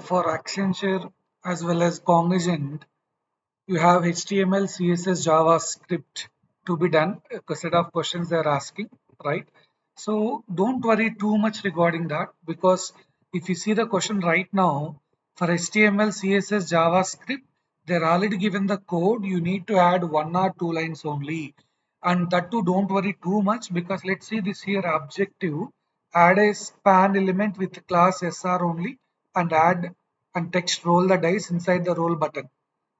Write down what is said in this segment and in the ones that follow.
For Accenture as well as Cognizant, you have HTML, CSS, JavaScript to be done. A set of questions they are asking, right? So don't worry too much regarding that, because if you see the question right now for HTML, CSS, JavaScript, they're already given the code. You need to add 1 or 2 lines only. And that too, don't worry too much, because let's see this here objective. Add a span element with class SR only, and add and text roll the dice inside the roll button,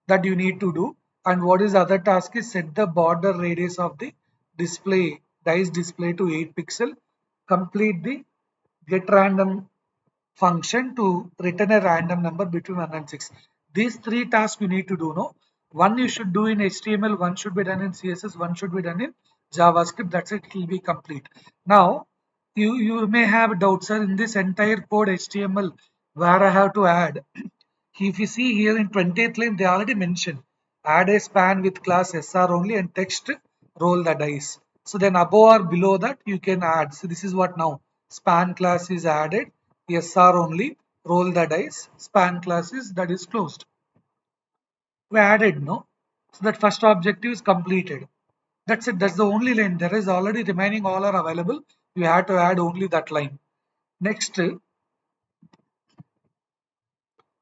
that you need to do. And what is the other task is set the border radius of the display dice display to 8 pixel. Complete the get random function to return a random number between 1 and 6. These three tasks you need to do. No, one you should do in HTML, one should be done in CSS, one should be done in JavaScript. That's it, it will be complete. Now you may have doubts, sir, in this entire code HTML where I have to add. If you see here in 20th line, they already mentioned add a span with class SR only and text roll the dice. So then above or below that you can add. So this is what now span class is added, SR only, roll the dice, span class is that is closed. We added, no? So that first objective is completed. That's it. That's the only line. There is already remaining all are available. You have to add only that line. Next,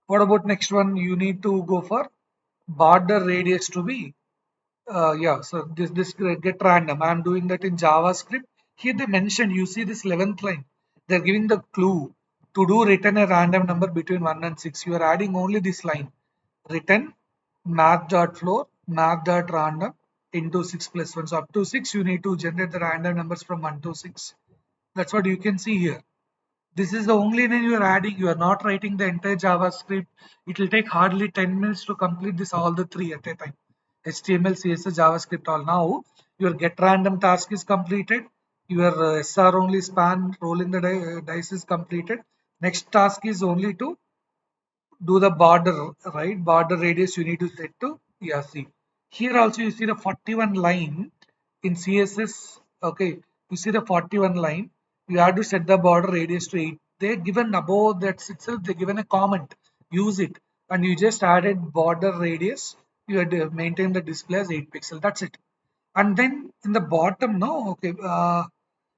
what about next one? You need to go for border radius to be yeah, so this get random. I'm doing that in JavaScript. Here they mentioned, you see this 11th line. They're giving the clue to do return a random number between 1 and 6. You are adding only this line. Return math.floor math.random into 6 plus 1. So up to 6 you need to generate the random numbers from 1 to 6. That's what you can see here. This is the only line you are adding. You are not writing the entire JavaScript. It will take hardly 10 minutes to complete this all the three at a time. HTML, CSS, JavaScript all. Now your get random task is completed. Your SR only span rolling the dice is completed. Next task is only to do the border, right? Border radius you need to set to, yeah, see. Here also you see the 41 line in CSS. Okay, you see the 41 line. You have to set the border radius to 8. They given above that itself, they given a comment. Use it, and you just added border radius. You had to maintain the display as 8 pixel. That's it. And then in the bottom, no, okay.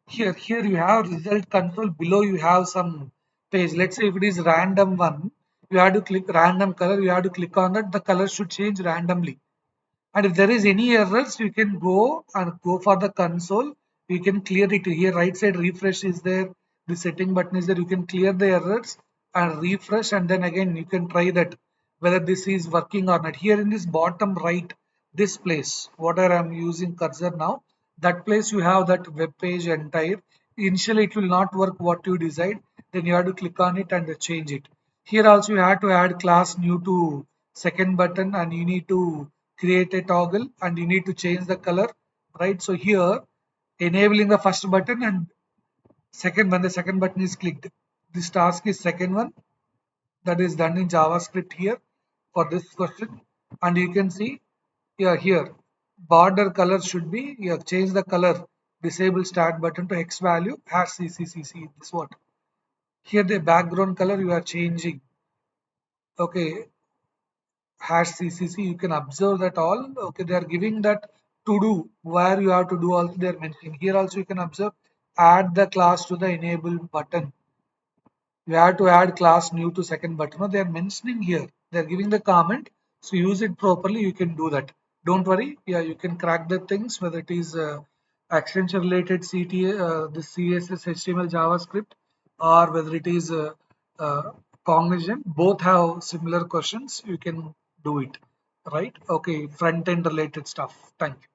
Here you have result control. Below you have some page. Let's say if it is random one, you have to click random color. You have to click on that. The color should change randomly. And if there is any errors, you can go and go for the console. You can clear it here. Right side refresh is there. The setting button is there. You can clear the errors and refresh, and then again you can try that whether this is working or not. Here in this bottom right, this place, whatever I'm using cursor now, that place you have that web page entire. Initially it will not work what you decide. Then you have to click on it and change it. Here also you have to add class new to second button, and you need to create a toggle and you need to change the color, right? So here enabling the first button and second, when the second button is clicked, this task is second one, that is done in JavaScript here for this question. And you can see, yeah, here border color should be, yeah, change the color, disable start button to X value hash CCCC. This what here the background color you are changing, okay, hash CCC. You can observe that all, okay, they are giving that to do where you have to do. Also they are mentioning here. Also you can observe add the class to the enable button. You have to add class new to second button. No, they are mentioning here. They are giving the comment. So use it properly. You can do that. Don't worry. Yeah, you can crack the things, whether it is Accenture related CTA, the CSS, HTML, JavaScript, or whether it is Cognizant. Both have similar questions. You can do it, right? Okay, front end related stuff. Thank you.